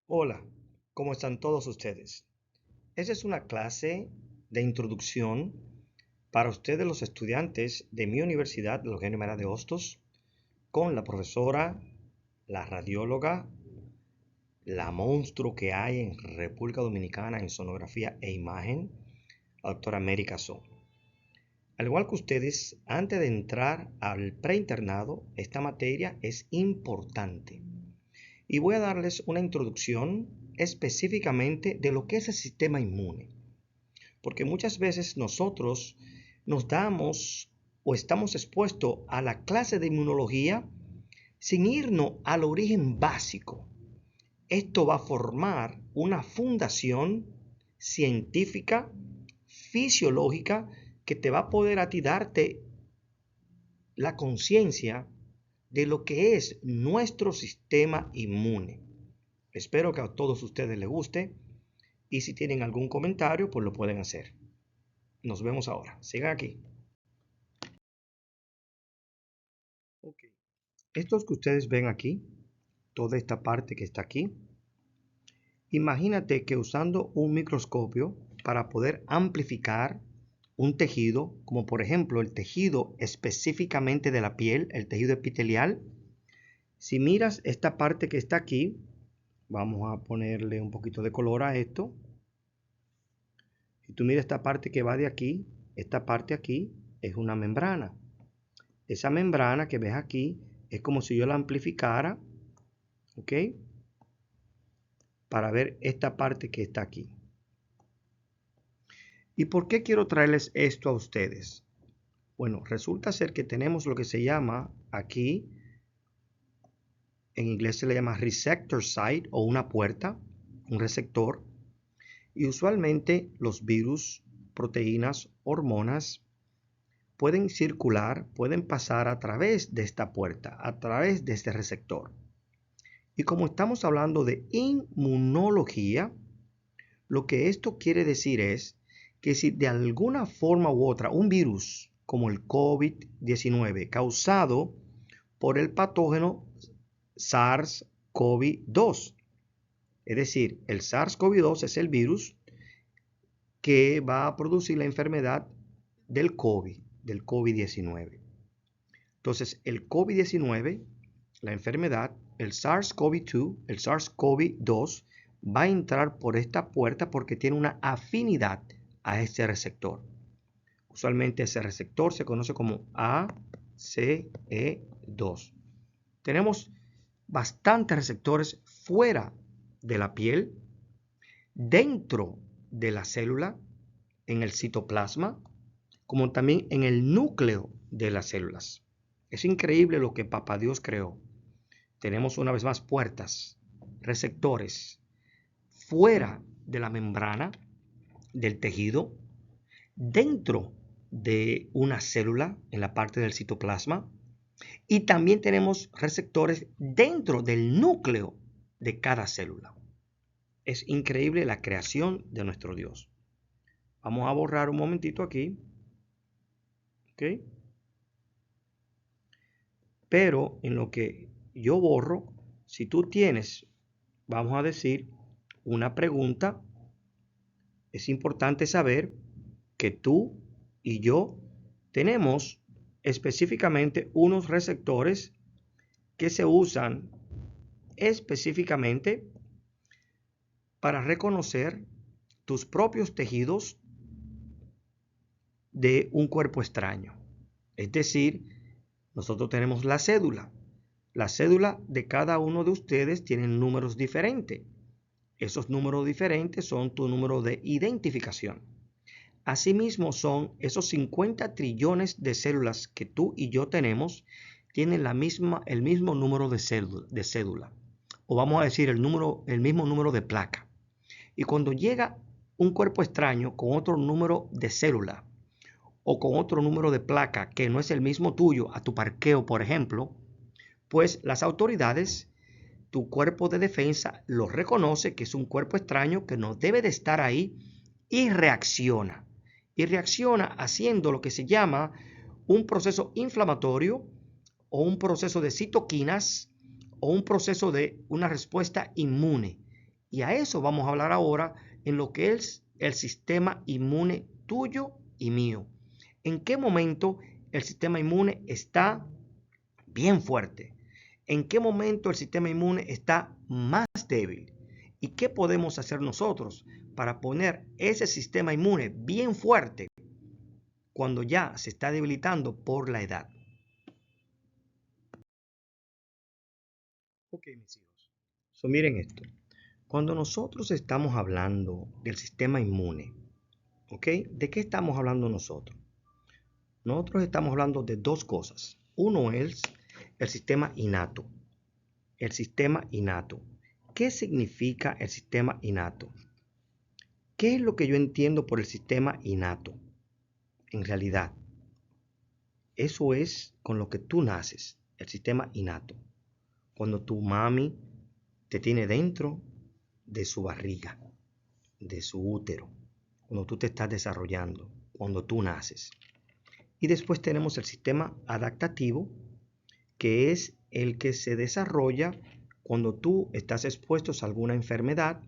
Hola, ¿cómo están todos ustedes? Esta es una clase de introducción para ustedes los estudiantes de mi universidad, de Eugenio María de Hostos, con la profesora, la radióloga, la monstruo que hay en República Dominicana en sonografía e imagen, la doctora Mary Cazó. Al igual que ustedes, antes de entrar al preinternado, esta materia es importante. Y voy a darles una introducción específicamente de lo que es el sistema inmune. Porque muchas veces nosotros nos damos o estamos expuestos a la clase de inmunología sin irnos al origen básico. Esto va a formar una fundación científica, fisiológica, que te va a poder a ti darte la conciencia de lo que es nuestro sistema inmune. Espero que a todos ustedes les guste y si tienen algún comentario, pues lo pueden hacer. Nos vemos ahora. Sigan aquí. Ok. Estos que ustedes ven aquí, toda esta parte que está aquí, imagínate que usando un microscopio para poder amplificar un tejido, como por ejemplo el tejido específicamente de la piel, el tejido epitelial, si miras esta parte que está aquí, vamos a ponerle un poquito de color a esto. Si tú miras esta parte que va de aquí, esta parte aquí es una membrana. Esa membrana que ves aquí es como si yo la amplificara, ¿ok? Para ver esta parte que está aquí. ¿Y por qué quiero traerles esto a ustedes? Bueno, resulta ser que tenemos lo que se llama aquí, en inglés se le llama receptor site o una puerta, un receptor. Y usualmente los virus, proteínas, hormonas pueden circular, pueden pasar a través de esta puerta, a través de este receptor. Y como estamos hablando de inmunología, lo que esto quiere decir es que si de alguna forma u otra un virus como el COVID-19 causado por el patógeno SARS-CoV-2, es decir, el SARS-CoV-2 es el virus que va a producir la enfermedad del COVID-19. Entonces, el COVID-19, la enfermedad, el SARS-CoV-2, el SARS-CoV-2, va a entrar por esta puerta porque tiene una afinidad a este receptor. Usualmente ese receptor se conoce como ACE2. Tenemos bastantes receptores fuera de la piel, dentro de la célula, en el citoplasma, como también en el núcleo de las células. Es increíble lo que Papá Dios creó. Tenemos una vez más puertas, receptores, fuera de la membrana del tejido, dentro de una célula en la parte del citoplasma, y también tenemos receptores dentro del núcleo de cada célula. Es increíble la creación de nuestro Dios. Vamos a borrar un momentito aquí. ¿Ok? Pero en lo que yo borro, si tú tienes, vamos a decir, una pregunta, es importante saber que tú y yo tenemos específicamente unos receptores que se usan específicamente para reconocer tus propios tejidos de un cuerpo extraño. Es decir, nosotros tenemos la cédula. La cédula de cada uno de ustedes tiene números diferentes. Esos números diferentes son tu número de identificación. Asimismo son esos 50 trillones de células que tú y yo tenemos, tienen el mismo número de cédula. O vamos a decir el mismo número de placa. Y cuando llega un cuerpo extraño con otro número de célula o con otro número de placa que no es el mismo tuyo a tu parqueo, por ejemplo, pues las autoridades, tu cuerpo de defensa, lo reconoce que es un cuerpo extraño que no debe de estar ahí y reacciona. Y reacciona haciendo lo que se llama un proceso inflamatorio o un proceso de citoquinas o un proceso de una respuesta inmune. Y a eso vamos a hablar ahora en lo que es el sistema inmune tuyo y mío. ¿En qué momento el sistema inmune está bien fuerte? ¿En qué momento el sistema inmune está más débil? ¿Y qué podemos hacer nosotros para poner ese sistema inmune bien fuerte cuando ya se está debilitando por la edad? Ok, mis hijos. Miren esto. Cuando nosotros estamos hablando del sistema inmune, ¿ok? ¿De qué estamos hablando nosotros? Nosotros estamos hablando de dos cosas. Uno es el sistema innato. El sistema innato. ¿Qué significa el sistema innato? ¿Qué es lo que yo entiendo por el sistema innato? En realidad, eso es con lo que tú naces, el sistema innato. Cuando tu mami te tiene dentro de su barriga, de su útero, cuando tú te estás desarrollando, cuando tú naces. Y después tenemos el sistema adaptativo, que es el que se desarrolla cuando tú estás expuesto a alguna enfermedad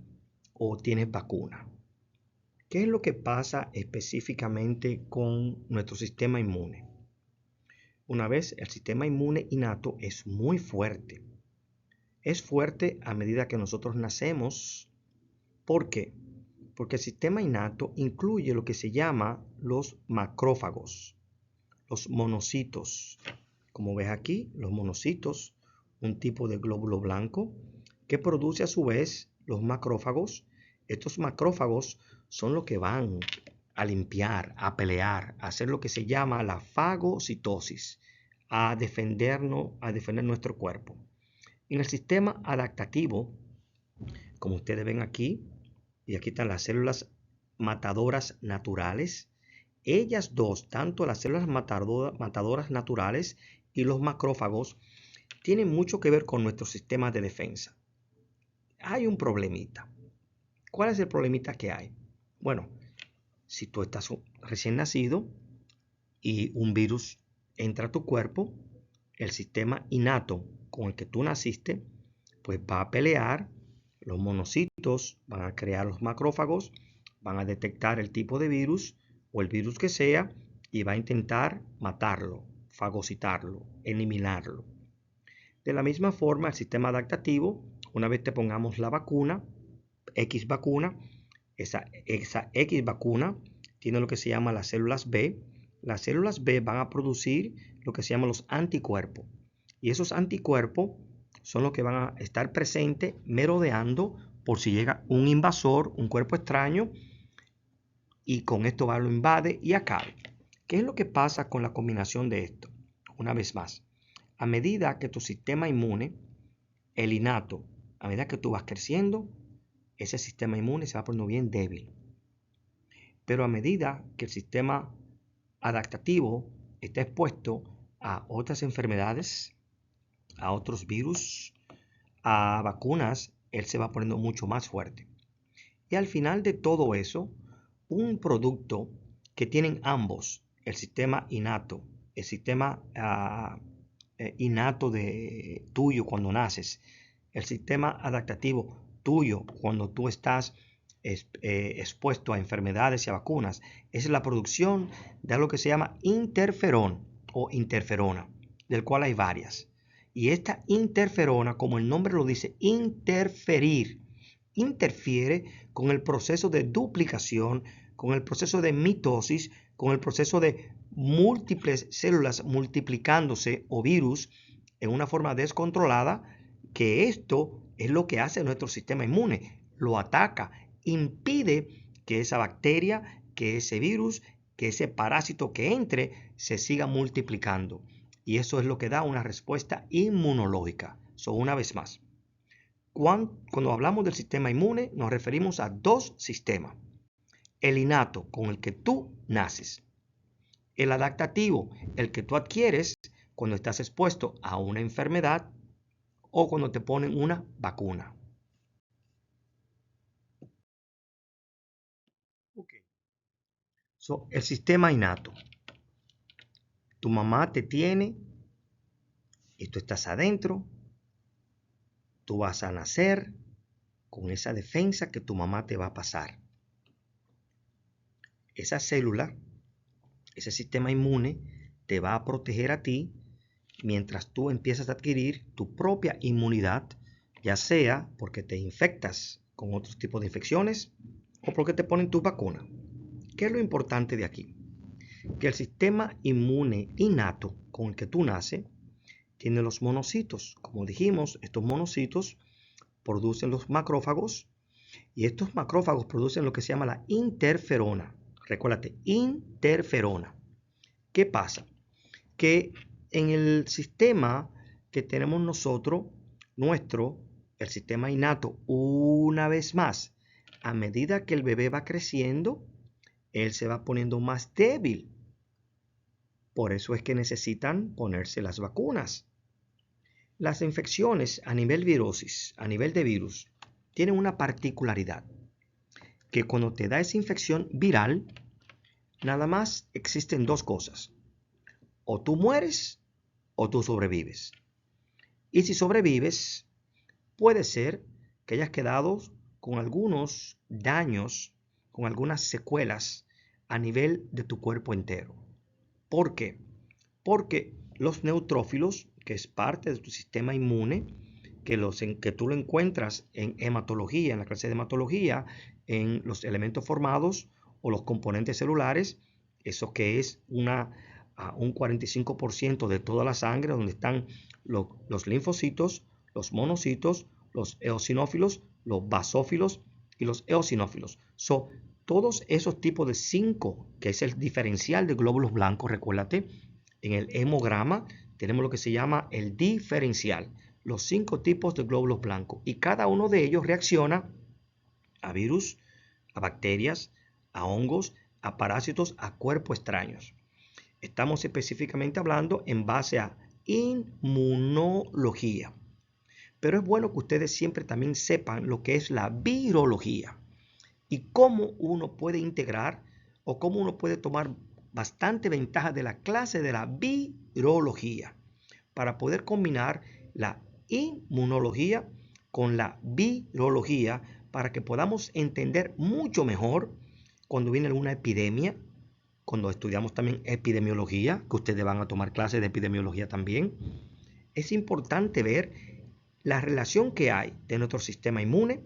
o tienes vacuna. ¿Qué es lo que pasa específicamente con nuestro sistema inmune? Una vez el sistema inmune innato es muy fuerte. Es fuerte a medida que nosotros nacemos. ¿Por qué? Porque el sistema innato incluye lo que se llama los macrófagos, los monocitos. Como ves aquí, los monocitos, un tipo de glóbulo blanco que produce a su vez los macrófagos. Estos macrófagos son los que van a limpiar, a pelear, a hacer lo que se llama la fagocitosis, a defender nuestro cuerpo. En el sistema adaptativo, como ustedes ven aquí, y aquí están las células matadoras naturales. Ellas dos, tanto las células matadoras naturales y los macrófagos, tienen mucho que ver con nuestro sistema de defensa. Hay un problemita. ¿Cuál es el problemita que hay? Bueno, si tú estás recién nacido y un virus entra a tu cuerpo, el sistema innato con el que tú naciste, pues va a pelear. Los monocitos van a crear los macrófagos, van a detectar el tipo de virus o el virus que sea y va a intentar matarlo, fagocitarlo, eliminarlo. De la misma forma, el sistema adaptativo, una vez te pongamos la vacuna, X vacuna, esa X vacuna tiene lo que se llama las células B. Las células B van a producir lo que se llaman los anticuerpos. Y esos anticuerpos son los que van a estar presentes merodeando por si llega un invasor, un cuerpo extraño, y con esto va, lo invade y acabe. ¿Qué es lo que pasa con la combinación de esto? Una vez más, a medida que tu sistema inmune, el innato, a medida que tú vas creciendo, ese sistema inmune se va poniendo bien débil. Pero a medida que el sistema adaptativo está expuesto a otras enfermedades, a otros virus, a vacunas, él se va poniendo mucho más fuerte. Y al final de todo eso, un producto que tienen ambos, el sistema innato, el sistema innato de tuyo cuando naces, el sistema adaptativo tuyo cuando tú estás expuesto a enfermedades y a vacunas, es la producción de algo que se llama interferón o interferona, del cual hay varias. Y esta interferona, como el nombre lo dice, interfiere con el proceso de duplicación, con el proceso de mitosis, con el proceso de múltiples células multiplicándose o virus en una forma descontrolada, que esto es lo que hace nuestro sistema inmune, lo ataca, impide que esa bacteria, que ese virus, que ese parásito que entre se siga multiplicando. Y eso es lo que da una respuesta inmunológica. Una vez más, cuando hablamos del sistema inmune, nos referimos a dos sistemas. El innato, con el que tú naces. El adaptativo, el que tú adquieres cuando estás expuesto a una enfermedad o cuando te ponen una vacuna. Okay. El sistema innato. Tu mamá te tiene y tú estás adentro. Tú vas a nacer con esa defensa que tu mamá te va a pasar. Esa célula, ese sistema inmune, te va a proteger a ti mientras tú empiezas a adquirir tu propia inmunidad, ya sea porque te infectas con otros tipos de infecciones o porque te ponen tu vacuna. ¿Qué es lo importante de aquí? Que el sistema inmune innato con el que tú naces tiene los monocitos. Como dijimos, estos monocitos producen los macrófagos y estos macrófagos producen lo que se llama la interferona. Recuérdate, interferona. ¿Qué pasa? Que en el sistema que tenemos nosotros, el sistema innato, una vez más, a medida que el bebé va creciendo, él se va poniendo más débil. Por eso es que necesitan ponerse las vacunas. Las infecciones a nivel de virus, tienen una particularidad, que cuando te da esa infección viral, nada más existen dos cosas. O tú mueres o tú sobrevives. Y si sobrevives, puede ser que hayas quedado con algunos daños, con algunas secuelas a nivel de tu cuerpo entero. ¿Por qué? Porque los neutrófilos, que es parte de tu sistema inmune, que tú lo encuentras en hematología, en la clase de hematología, en los elementos formados o los componentes celulares, eso que es un 45% de toda la sangre, donde están los linfocitos, los monocitos, los eosinófilos, los basófilos y los eosinófilos. Todos esos tipos de 5, que es el diferencial de glóbulos blancos, recuérdate, en el hemograma tenemos lo que se llama el diferencial, los 5 tipos de glóbulos blancos, y cada uno de ellos reacciona a virus, a bacterias, a hongos, a parásitos, a cuerpos extraños. Estamos específicamente hablando en base a inmunología. Pero es bueno que ustedes siempre también sepan lo que es la virología y cómo uno puede integrar o cómo uno puede tomar bastante ventaja de la clase de la virología para poder combinar la inmunología con la virología para que podamos entender mucho mejor cuando viene alguna epidemia, cuando estudiamos también epidemiología, que ustedes van a tomar clases de epidemiología también. Es importante ver la relación que hay de nuestro sistema inmune,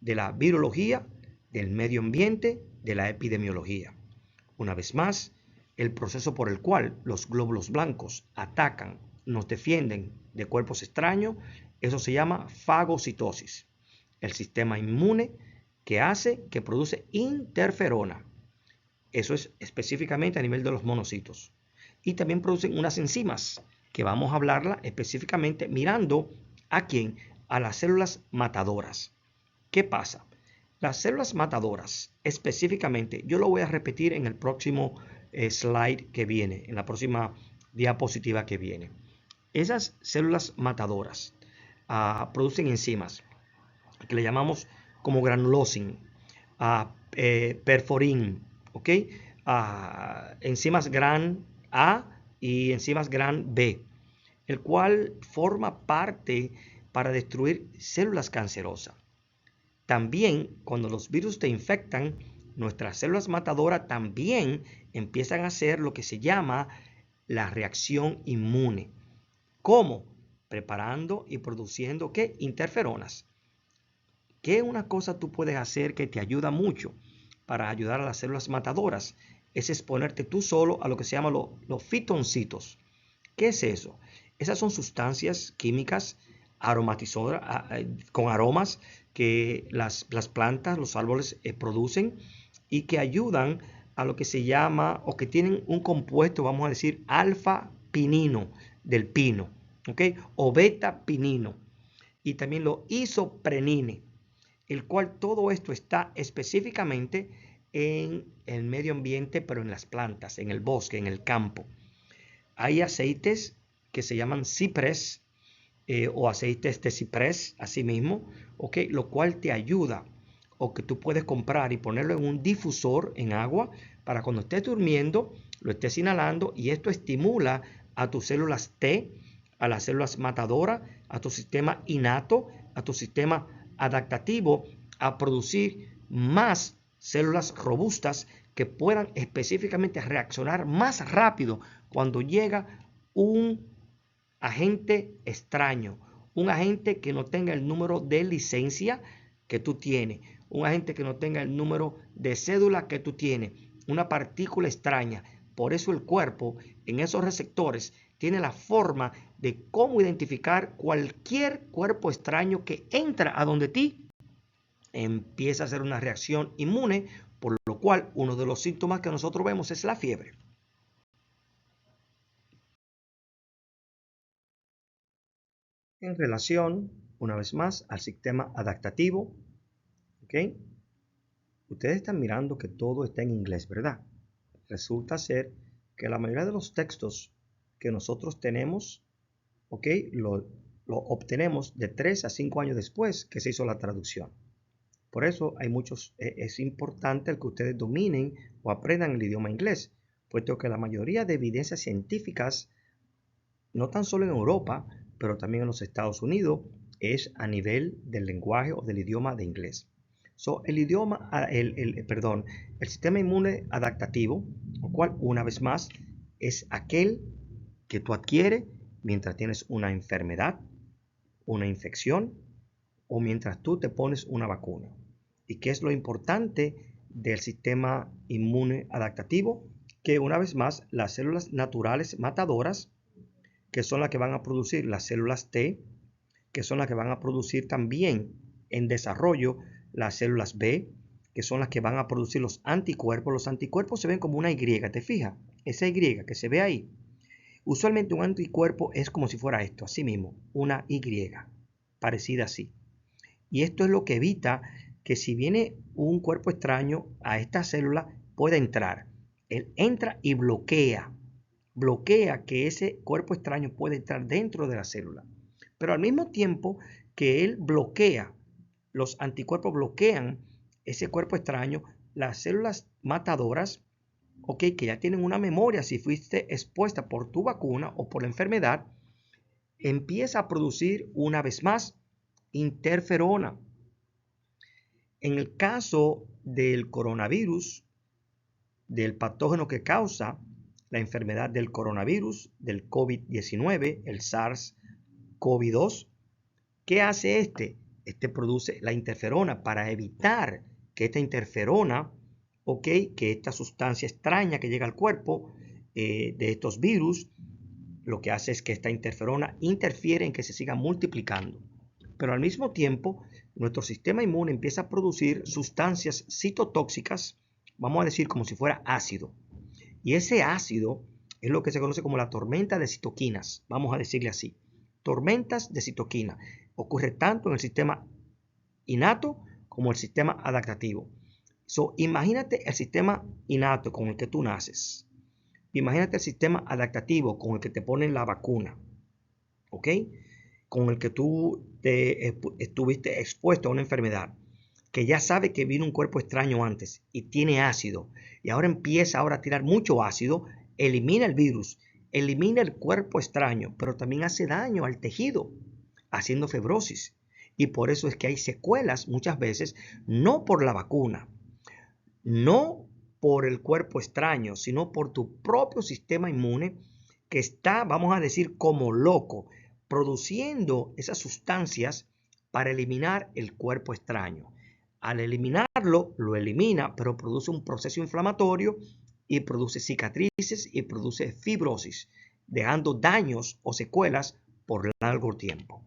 de la virología, del medio ambiente, de la epidemiología. Una vez más, el proceso por el cual los glóbulos blancos atacan, nos defienden de cuerpos extraños, eso se llama fagocitosis. El sistema inmune que produce interferona. Eso es específicamente a nivel de los monocitos. Y también producen unas enzimas, que vamos a hablarla específicamente mirando ¿a quién? A las células matadoras. ¿Qué pasa? Las células matadoras, específicamente, yo lo voy a repetir en el próximo slide que viene, en la próxima diapositiva que viene. Esas células matadoras producen enzimas que le llamamos como granulosin, perforin, ¿ok? Enzimas gran A y enzimas gran B, el cual forma parte para destruir células cancerosas. También, cuando los virus te infectan, nuestras células matadoras también empiezan a hacer lo que se llama la reacción inmune. ¿Cómo? Preparando y produciendo, ¿qué? Interferonas. ¿Qué una cosa tú puedes hacer que te ayuda mucho para ayudar a las células matadoras? Es exponerte tú solo a lo que se llama los fitoncitos. ¿Qué es eso? Esas son sustancias químicas aromatizadoras, con aromas que las plantas, los árboles producen y que ayudan a lo que se llama, o que tienen un compuesto, vamos a decir, alfa-pinino del pino, ¿ok? O beta-pinino. Y también lo isoprenine, el cual todo esto está específicamente en el medio ambiente, pero en las plantas, en el bosque, en el campo. Hay aceites que se llaman ciprés o aceites de ciprés, así mismo, ¿okay? Lo cual te ayuda, o que tú puedes comprar y ponerlo en un difusor en agua para cuando estés durmiendo, lo estés inhalando, y esto estimula a tus células T, a las células matadoras, a tu sistema innato, a tu sistema adaptativo a producir más células robustas que puedan específicamente reaccionar más rápido cuando llega un agente extraño, un agente que no tenga el número de licencia que tú tienes, un agente que no tenga el número de cédula que tú tienes, una partícula extraña. Por eso el cuerpo en esos receptores tiene la forma de cómo identificar cualquier cuerpo extraño que entra a donde ti, empieza a hacer una reacción inmune, por lo cual uno de los síntomas que nosotros vemos es la fiebre. En relación, una vez más, al sistema adaptativo, ¿ok? Ustedes están mirando que todo está en inglés, ¿verdad? Resulta ser que la mayoría de los textos que nosotros tenemos, ¿ok? Lo obtenemos de 3 a 5 años después que se hizo la traducción. Por eso es importante el que ustedes dominen o aprendan el idioma inglés, puesto que la mayoría de evidencias científicas, no tan solo en Europa, pero también en los Estados Unidos, es a nivel del lenguaje o del idioma de inglés. El sistema inmune adaptativo, lo cual una vez más es aquel que tú adquieres mientras tienes una enfermedad, una infección o mientras tú te pones una vacuna. ¿Y qué es lo importante del sistema inmune adaptativo? Que una vez más las células naturales matadoras, que son las que van a producir las células T, que son las que van a producir también en desarrollo las células B, que son las que van a producir los anticuerpos. Los anticuerpos se ven como una Y, ¿te fijas? Esa Y que se ve ahí. Usualmente un anticuerpo es como si fuera esto, así mismo, una Y, parecida así. Y esto es lo que evita que si viene un cuerpo extraño a esta célula pueda entrar. Él entra y bloquea que ese cuerpo extraño pueda entrar dentro de la célula. Pero al mismo tiempo que él bloquea, los anticuerpos bloquean ese cuerpo extraño, las células matadoras, que ya tienen una memoria si fuiste expuesta por tu vacuna o por la enfermedad, empieza a producir una vez más interferona. En el caso del coronavirus, del patógeno que causa la enfermedad del coronavirus, del COVID-19, el SARS-CoV-2, ¿qué hace este? Este produce la interferona para evitar que esta interferona, que esta sustancia extraña que llega al cuerpo de estos virus, lo que hace es que esta interferona interfiere en que se siga multiplicando. Pero al mismo tiempo, nuestro sistema inmune empieza a producir sustancias citotóxicas, vamos a decir como si fuera ácido. Y ese ácido es lo que se conoce como la tormenta de citoquinas, vamos a decirle así. Tormentas de citoquina. Ocurre tanto en el sistema innato como el sistema adaptativo. Imagínate el sistema innato con el que tú naces. Imagínate el sistema adaptativo con el que te ponen la vacuna. ¿Ok? Con el que tú estuviste expuesto a una enfermedad, que ya sabe que vino un cuerpo extraño antes y tiene ácido, y ahora empieza a tirar mucho ácido, elimina el virus, elimina el cuerpo extraño, pero también hace daño al tejido, haciendo fibrosis. Y por eso es que hay secuelas muchas veces, no por la vacuna, no por el cuerpo extraño, sino por tu propio sistema inmune que está, vamos a decir, como loco, produciendo esas sustancias para eliminar el cuerpo extraño. Al eliminarlo, lo elimina, pero produce un proceso inflamatorio y produce cicatrices y produce fibrosis, dejando daños o secuelas por largo tiempo.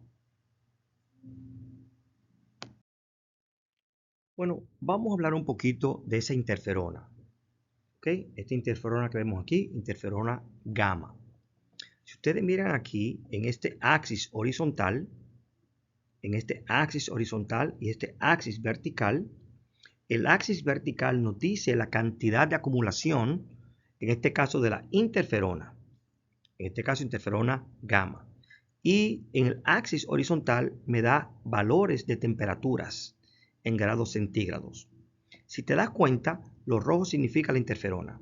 Bueno, vamos a hablar un poquito de esa interferona. Esta interferona que vemos aquí, interferona gamma. Si ustedes miran aquí, en este axis horizontal y este axis vertical, el axis vertical nos dice la cantidad de acumulación, en este caso de la interferona, en este caso interferona gamma. Y en el axis horizontal me da valores de temperaturas en grados centígrados. Si te das cuenta, lo rojo significa la interferona.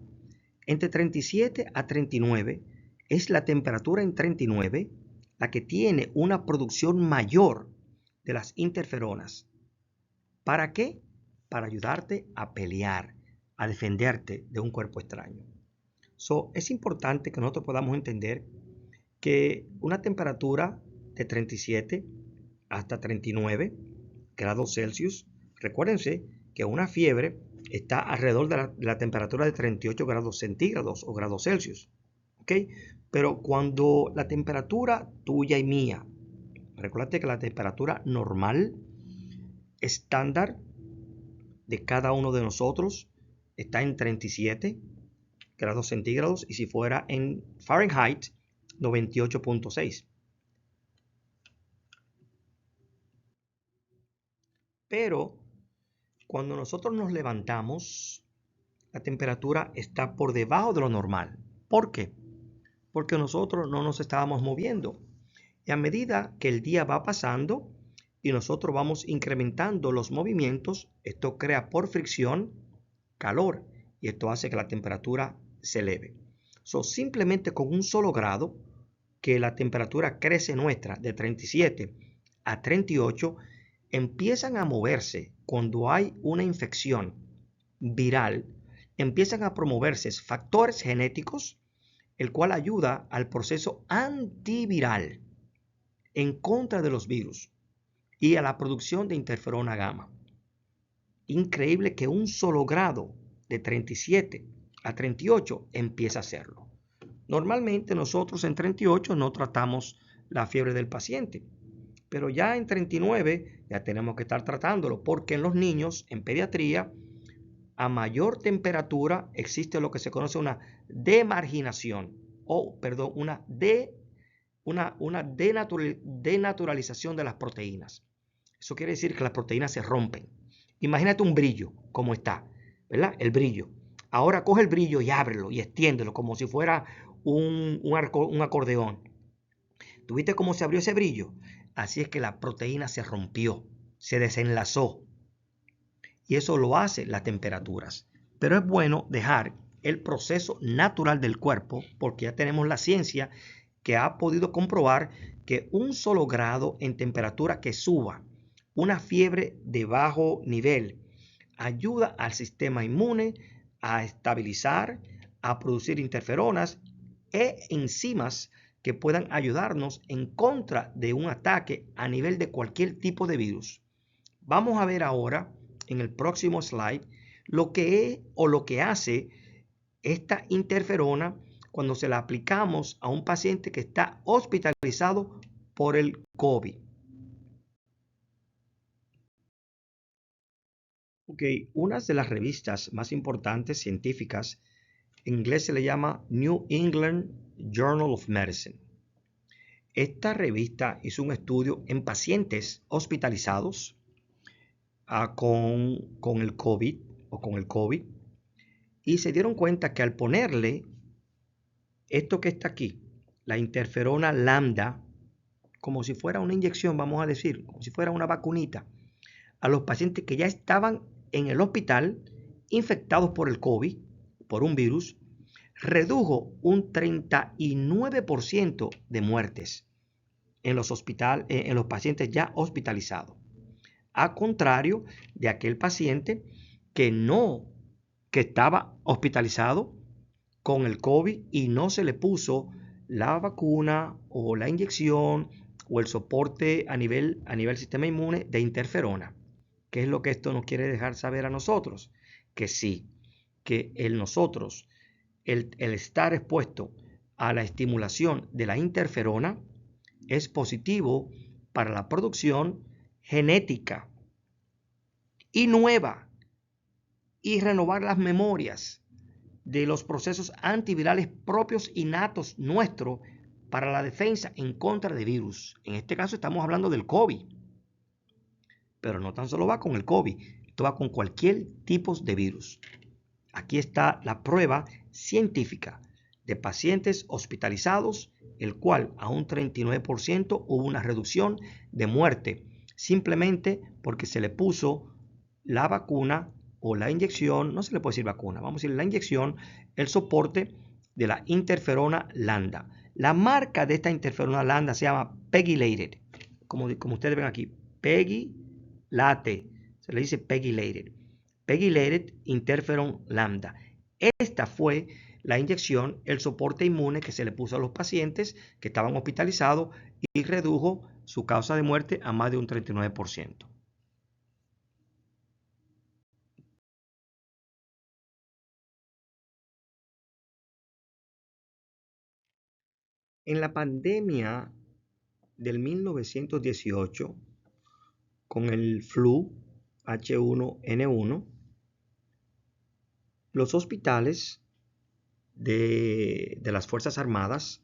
Entre 37 a 39 es la temperatura en 39 la que tiene una producción mayor de las interferonas. ¿Para qué? Para ayudarte a pelear, a defenderte de un cuerpo extraño. Es importante que nosotros podamos entender que una temperatura de 37 hasta 39 grados Celsius, recuérdense que una fiebre está alrededor de la temperatura de 38 grados centígrados o grados Celsius. ¿Ok? Pero cuando la temperatura tuya y mía, recuérdate que la temperatura normal, estándar de cada uno de nosotros, está en 37 grados centígrados y si fuera en Fahrenheit, 98.6. Pero cuando nosotros nos levantamos, la temperatura está por debajo de lo normal. ¿Por qué? Porque nosotros no nos estábamos moviendo. Y a medida que el día va pasando y nosotros vamos incrementando los movimientos, esto crea por fricción calor y esto hace que la temperatura se eleve. Simplemente con un solo grado que la temperatura crece nuestra de 37 a 38, empiezan a moverse cuando hay una infección viral, empiezan a promoverse factores genéticos, el cual ayuda al proceso antiviral en contra de los virus y a la producción de interferona gamma. Increíble que un solo grado de 37 a 38 empieza a hacerlo. Normalmente nosotros en 38 no tratamos la fiebre del paciente, pero ya en 39 ya tenemos que estar tratándolo porque en los niños, en pediatría, a mayor temperatura existe lo que se conoce una demarginación una denaturalización de las proteínas. Eso quiere decir que las proteínas se rompen. Imagínate un brillo, como está, ¿verdad? El brillo. Ahora coge el brillo y ábrelo y extiéndelo como si fuera un acordeón. ¿Tuviste cómo se abrió ese brillo? Así es que la proteína se rompió, se desenlazó. Y eso lo hace las temperaturas. Pero es bueno dejar el proceso natural del cuerpo, porque ya tenemos la ciencia que ha podido comprobar que un solo grado en temperatura que suba, una fiebre de bajo nivel, ayuda al sistema inmune a estabilizar, a producir interferonas e enzimas que puedan ayudarnos en contra de un ataque a nivel de cualquier tipo de virus. Vamos a ver ahora en el próximo slide lo que es o lo que hace esta interferona cuando se la aplicamos a un paciente que está hospitalizado por el COVID. Una de las revistas más importantes científicas, en inglés se le llama New England Journal of Medicine. Esta revista hizo un estudio en pacientes hospitalizados con el COVID o con el COVID y se dieron cuenta que al ponerle esto que está aquí, la interferona lambda, como si fuera una inyección, vamos a decir, como si fuera una vacunita, a los pacientes que ya estaban en el hospital infectados por el COVID, por un virus, redujo un 39% de muertes en los pacientes ya hospitalizados. A contrario de aquel paciente que estaba hospitalizado con el COVID y no se le puso la vacuna o la inyección o el soporte a nivel sistema inmune de interferona. ¿Qué es lo que esto nos quiere dejar saber a nosotros? Que sí, que el estar expuesto a la estimulación de la interferona es positivo para la producción genética y nueva y renovar las memorias de los procesos antivirales propios innatos nuestros para la defensa en contra de virus. En este caso estamos hablando del COVID. Pero no tan solo va con el COVID, esto va con cualquier tipo de virus. Aquí está la prueba científica de pacientes hospitalizados, el cual a un 39% hubo una reducción de muerte, simplemente porque se le puso la vacuna o la inyección, no se le puede decir vacuna, vamos a decir la inyección, el soporte de la interferona lambda. La marca de esta interferona lambda se llama PEGylated, como ustedes ven aquí, PEGylate. se le dice pegylated. Pegylated interferon lambda. Esta fue la inyección, el soporte inmune que se le puso a los pacientes que estaban hospitalizados y redujo su causa de muerte a más de un 39%. En la pandemia del 1918, con el flu H1N1, los hospitales de las Fuerzas Armadas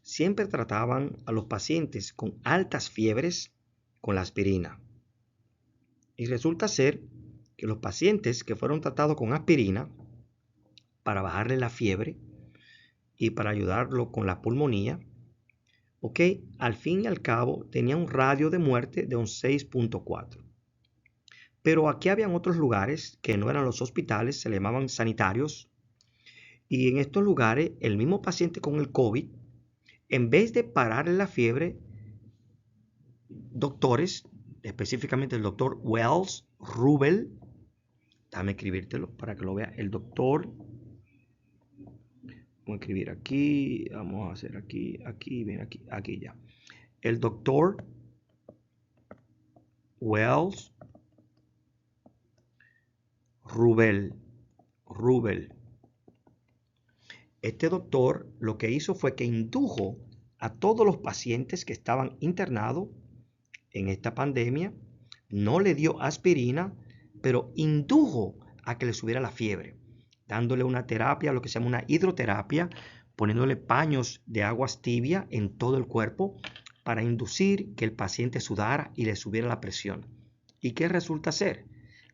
siempre trataban a los pacientes con altas fiebres con la aspirina. Y resulta ser que los pacientes que fueron tratados con aspirina para bajarle la fiebre y para ayudarlo con la pulmonía, al fin y al cabo tenía un radio de muerte de un 6.4. Pero aquí habían otros lugares que no eran los hospitales, se le llamaban sanitarios, y en estos lugares el mismo paciente con el COVID, en vez de pararle la fiebre, doctores, específicamente el doctor Wells Rubel, déjame escribírtelo para que lo vea, el doctor, vamos a escribir aquí, vamos a hacer aquí, ven aquí ya. El doctor Wells Rubel. Este doctor lo que hizo fue que indujo a todos los pacientes que estaban internados en esta pandemia, no le dio aspirina, pero indujo a que le subiera la fiebre, dándole una terapia, lo que se llama una hidroterapia, poniéndole paños de aguas tibia en todo el cuerpo para inducir que el paciente sudara y le subiera la presión. ¿Y qué resulta ser?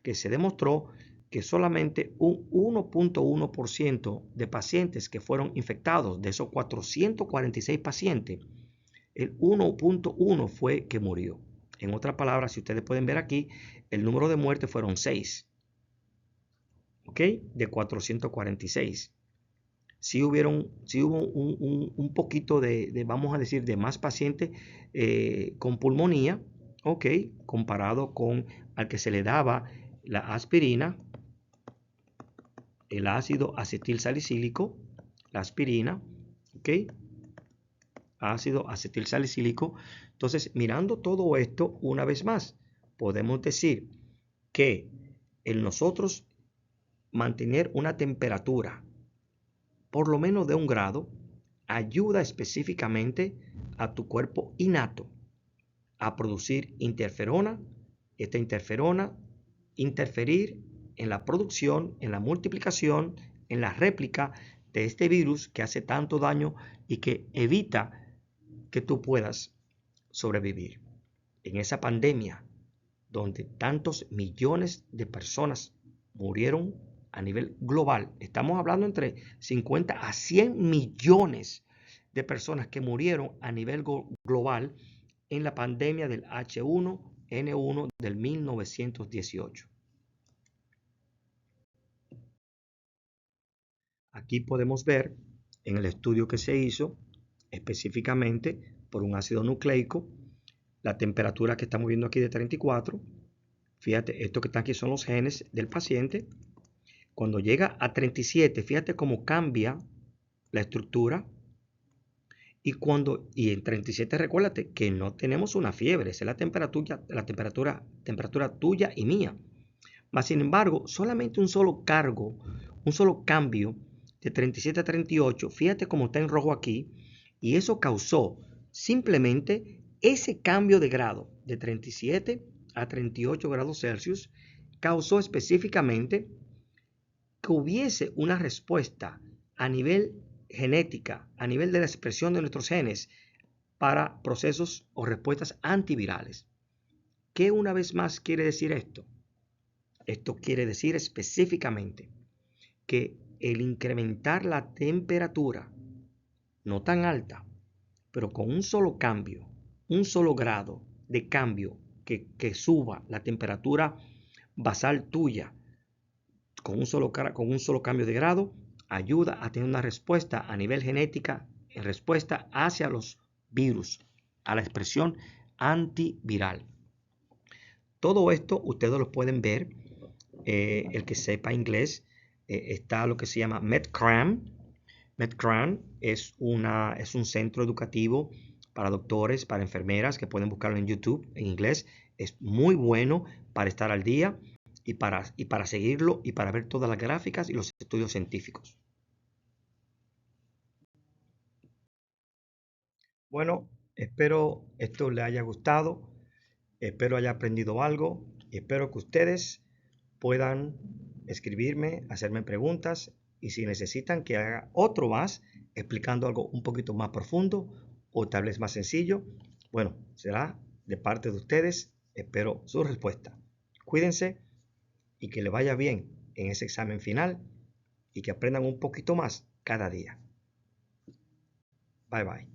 Que se demostró que solamente un 1.1% de pacientes que fueron infectados, de esos 446 pacientes, el 1.1 fue que murió. En otras palabras, si ustedes pueden ver aquí, el número de muertes fueron 6, de 446. Sí hubo un poquito vamos a decir, de más pacientes con pulmonía, comparado con al que se le daba la aspirina, el ácido acetilsalicílico, la aspirina, ácido acetilsalicílico. Entonces, mirando todo esto, una vez más, podemos decir que en nosotros mantener una temperatura por lo menos de 1 grado ayuda específicamente a tu cuerpo innato a producir interferona. Esta interferona interferir en la producción, en la multiplicación, en la réplica de este virus que hace tanto daño y que evita que tú puedas sobrevivir. En esa pandemia donde tantos millones de personas murieron a nivel global, estamos hablando entre 50 a 100 millones de personas que murieron a nivel global en la pandemia del H1N1 del 1918. Aquí podemos ver en el estudio que se hizo específicamente por un ácido nucleico, la temperatura que estamos viendo aquí de 34. Fíjate, esto que está aquí son los genes del paciente. Cuando llega a 37, fíjate cómo cambia la estructura. Y en 37, recuérdate que no tenemos una fiebre, esa es la temperatura tuya y mía. Mas, sin embargo, solamente un solo cambio de 37 a 38, fíjate cómo está en rojo aquí, y eso causó simplemente ese cambio de grado de 37 a 38 grados Celsius, causó específicamente que hubiese una respuesta a nivel genética, a nivel de la expresión de nuestros genes para procesos o respuestas antivirales. ¿Qué una vez más quiere decir esto? Esto quiere decir específicamente que el incrementar la temperatura, no tan alta, pero con un solo cambio, un solo grado de cambio que suba la temperatura basal tuya con un solo cambio de grado, ayuda a tener una respuesta a nivel genética, en respuesta hacia los virus, a la expresión antiviral. todo esto ustedes lo pueden ver. El que sepa inglés, está lo que se llama Medcram. Medcram es un centro educativo para doctores, para enfermeras, que pueden buscarlo en YouTube en inglés. Es muy bueno para estar al día y para seguirlo y para ver todas las gráficas y los estudios científicos. Bueno, espero esto les haya gustado, espero haya aprendido algo y espero que ustedes puedan escribirme, hacerme preguntas y si necesitan que haga otro más explicando algo un poquito más profundo o tal vez más sencillo, bueno, será de parte de ustedes. Espero su respuesta. Cuídense y que le vaya bien en ese examen final y que aprendan un poquito más cada día. Bye bye.